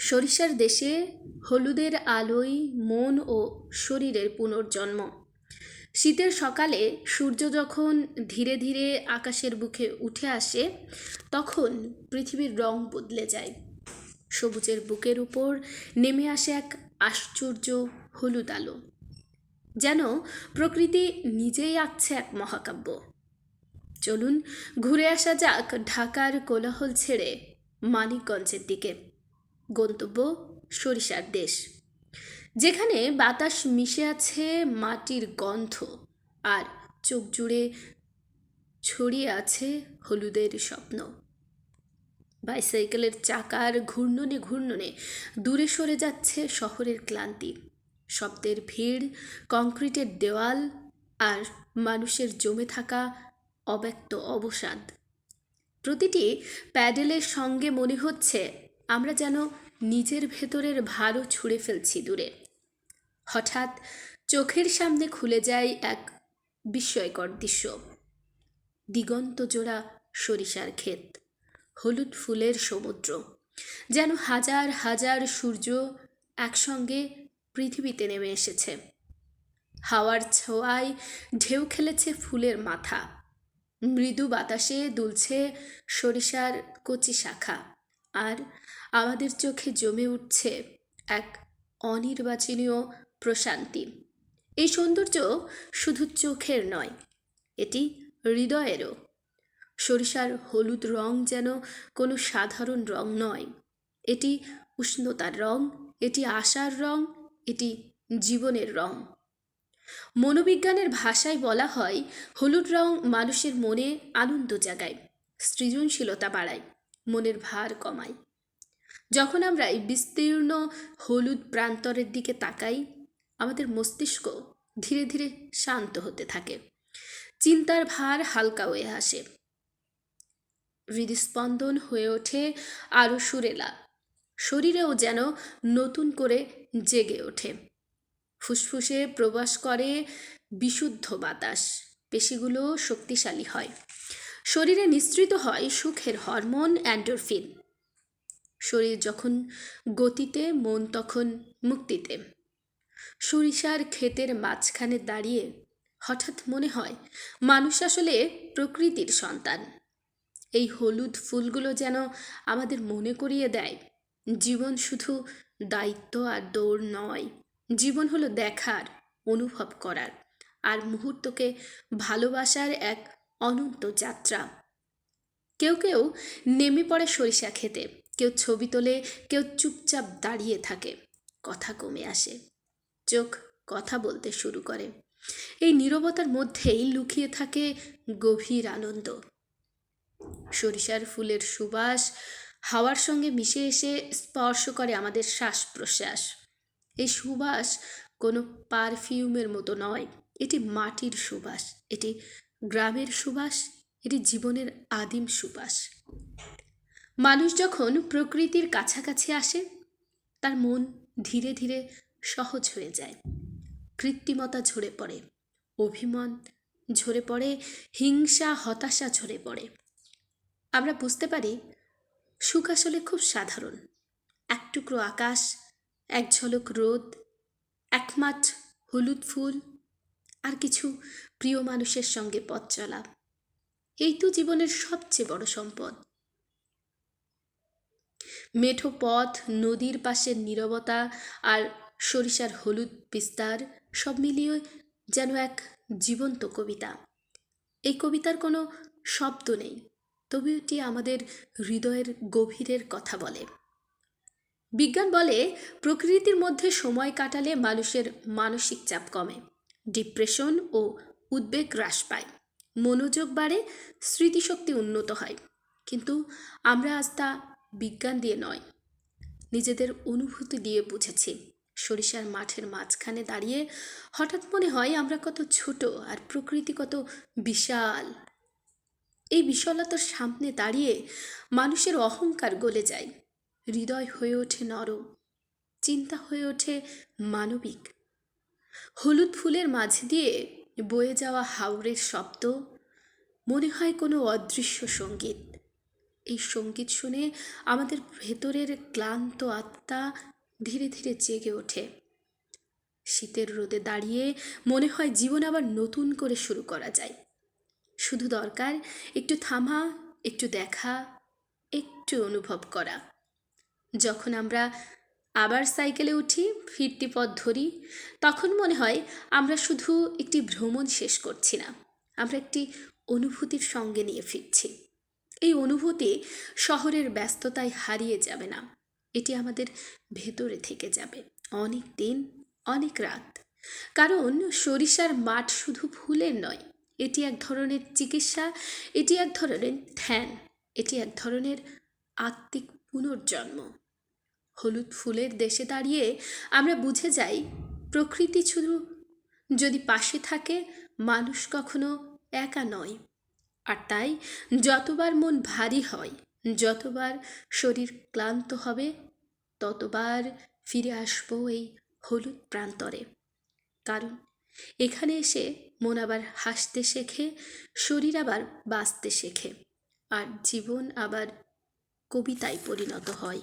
সরিষার দেশে হলুদের আলোয় মন ও শরীরের পুনর্জন্ম। শীতের সকালে সূর্য যখন ধীরে ধীরে আকাশের বুকে উঠে আসে, তখন পৃথিবীর রং বদলে যায়। সবুজের বুকের উপর নেমে আসে এক আশ্চর্য হলুদ আলো, যেন প্রকৃতি নিজেই আঁকছে এক মহাকাব্য। চলুন ঘুরে আসা যাক ঢাকার কোলাহল ছেড়ে মানিকগঞ্জের দিকে। গন্তব্য সরিষার দেশ, যেখানে বাতাস মিশে আছে মাটির গন্ধ, আর চোখ জুড়ে ছড়িয়ে আছে হলুদের স্বপ্ন। বাইসাইকেলের চাকার ঘূর্ণনে ঘূর্ণনে দূরে সরে যাচ্ছে শহরের ক্লান্তি, শব্দের ভিড়, কংক্রিটের দেওয়াল, আর মানুষের জমে থাকা অব্যক্ত অবসাদ। প্রতিটি প্যাডেলের সঙ্গে মনে হচ্ছে আমরা যেন নিজের ভেতরের ভারও ছুঁড়ে ফেলছি দূরে। হঠাৎ চোখের সামনে খুলে যায় এক বিস্ময়কর দৃশ্য। দিগন্ত জোড়া সরিষার ক্ষেত, হলুদ ফুলের সমুদ্র, যেন হাজার হাজার সূর্য একসঙ্গে পৃথিবীতে নেমে এসেছে। হাওয়ার ছোঁয়ায় ঢেউ খেলেছে ফুলের মাথা, মৃদু বাতাসে দুলছে সরিষার কচি শাখা, আর আমাদের চোখে জমে উঠছে এক অনির্বাচনীয় প্রশান্তি। এই সৌন্দর্য শুধু চোখের নয়, এটি হৃদয়েরও। সরিষার হলুদ রং যেন কোনো সাধারণ রং নয়, এটি উষ্ণতার রং, এটি আশার রং, এটি জীবনের রং। মনোবিজ্ঞানের ভাষায় বলা হয়, হলুদ রং মানুষের মনে আনন্দ জাগায়, সৃজনশীলতা বাড়ায়, মনের ভার কমায়। যখন আমরা এই বিস্তীর্ণ হলুদ প্রান্তরের দিকে তাকাই, আমাদের মস্তিষ্ক ধীরে ধীরে শান্ত হতে থাকে, চিন্তার ভার হালকা হয়ে আসে, হৃদস্পন্দন হয়ে ওঠে আরও সুরেলা, শরীরেও যেন নতুন করে জেগে ওঠে। ফুসফুসে প্রবাস করে বিশুদ্ধ বাতাস, পেশিগুলো শক্তিশালী হয়, শরীরে নিঃসৃত হয় সুখের হরমোন এন্ডোরফিন। শরীর যখন গতিতে, মন তখন মুক্তিতে। সরিষার ক্ষেতের মাঝখানে দাঁড়িয়ে হঠাৎ মনে হয় মানুষ আসলে প্রকৃতির সন্তান। এই হলুদ ফুলগুলো যেন আমাদের মনে করিয়ে দেয়, জীবন শুধু দায়িত্ব আর দৌড় নয়, জীবন হলো দেখার, অনুভব করার, আর মুহূর্তকে ভালোবাসার এক অনন্ত যাত্রা। কেউ কেউ নেমে পড়ে সরিষা খেতে, কেউ ছবি তোলে, কেউ চুপচাপ দাঁড়িয়ে থাকে। কথা কমে আসে, চোখ কথা বলতে শুরু করে। এই নীরবতার মধ্যেই লুকিয়ে থাকে গভীর আনন্দ। সরিষার ফুলের সুবাস হাওয়ার সঙ্গে মিশে এসে স্পর্শ করে আমাদের শ্বাস প্রশ্বাস। এই সুবাস কোনো পারফিউমের মতো নয়, এটি মাটির সুবাস, এটি গ্রামের সুবাস, এটি জীবনের আদিম সুবাস। মানুষ যখন প্রকৃতির কাছাকাছি আসে, তার মন ধীরে ধীরে সহজ হয়ে যায়। কৃত্রিমতা ঝরে পড়ে, অভিমান ঝরে পড়ে, হিংসা হতাশা ঝরে পড়ে। আমরা বুঝতে পারি সুখ আসলে খুব সাধারণ, এক টুকরো আকাশ, এক ঝলক রোদ, এক মাঠ হলুদ ফুল, আর কিছু প্রিয় মানুষের সঙ্গে পথ চলা। এই তো জীবনের সবচেয়ে বড় সম্পদ। মেঠো পথ, নদীর পাশের নীরবতা, আর সরিষার হলুদ বিস্তার, সব মিলিয়ে যেন এক জীবন্ত কবিতা। এই কবিতার কোনো শব্দ নেই, তবে এটি আমাদের হৃদয়ের গভীরের কথা বলে। বিজ্ঞান বলে প্রকৃতির মধ্যে সময় কাটালে মানুষের মানসিক চাপ কমে, ডিপ্রেশন ও উদ্বেগ হ্রাস পায়, মনোযোগ বাড়ে, স্মৃতিশক্তি উন্নত হয়। কিন্তু আমরা আজ তা বিজ্ঞান দিয়ে নয়, নিজেদের অনুভূতি দিয়ে বুঝেছি। সরিষার মাঠের মাঝখানে দাঁড়িয়ে হঠাৎ মনে হয় আমরা কত ছোট আর প্রকৃতি কত বিশাল। এই বিশালতার সামনে দাঁড়িয়ে মানুষের অহংকার গলে যায়, হৃদয় হয়ে ওঠে নরম, চিন্তা হয়ে ওঠে মানবিক। হলুদ ফুলের মাঝে দিয়ে বয়ে যাওয়া হাওরের শব্দ মনে হয় কোনো অদৃশ্য সঙ্গীত। এই সঙ্গীত শুনে আমাদের ভেতরের ক্লান্ত আত্মা ধীরে ধীরে জেগে ওঠে। শীতের রোদে দাঁড়িয়ে মনে হয় জীবন আবার নতুন করে শুরু করা যায়। শুধু দরকার একটু থামা, একটু দেখা, একটু অনুভব করা। যখন আমরা আবার সাইকেলে উঠি, ফিরতি পথ ধরি, তখন মনে হয় আমরা শুধু একটি ভ্রমণ শেষ করছি না, আমরা একটি অনুভূতির সঙ্গে নিয়ে ফিরছি। এই অনুভূতি শহরের ব্যস্ততায় হারিয়ে যাবে না, এটি আমাদের ভেতরে থেকে যাবে অনেক দিন, অনেক রাত। কারণ সরিষার মাঠ শুধু ফুলের নয়, এটি এক ধরনের চিকিৎসা, এটি এক ধরনের ধ্যান, এটি এক ধরনের আত্মিক পুনর্জন্ম। হলুদ ফুলের দেশে দাঁড়িয়ে আমরা বুঝে যাই, প্রকৃতি শুধু যদি পাশে থাকে, মানুষ কখনো একা নয়। আর তাই যতবার মন ভারী হয়, যতবার শরীর ক্লান্ত হবে, ততবার ফিরে আসবো এই হলুদ প্রান্তরে। কারণ এখানে এসে মন আবার হাসতে শেখে, শরীর আবার বাঁচতে শেখে, আর জীবন আবার কবিতায় পরিণত হয়।